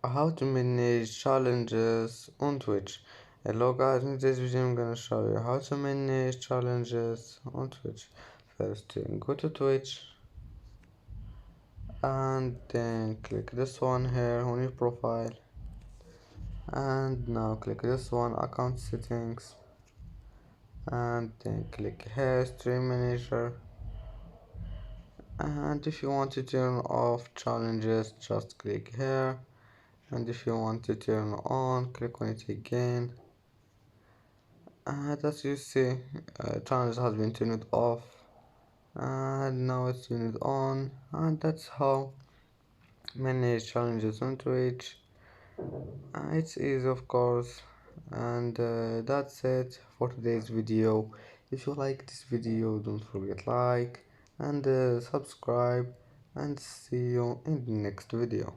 how to manage challenges on Twitch. Hello guys, in this video I'm gonna show you how to manage challenges on Twitch. First, go to Twitch and then click this one here on your profile, and now click this one, account settings, and then click here, stream manager. And if you want to turn off challenges, just click here, and if you want to turn on, click on it again. And as you see, challenge has been turned off, and now it's turned on, and that's how manage challenges on Twitch. It's easy, of course, and that's it for today's video. If you like this video, don't forget like and subscribe, and see you in the next video.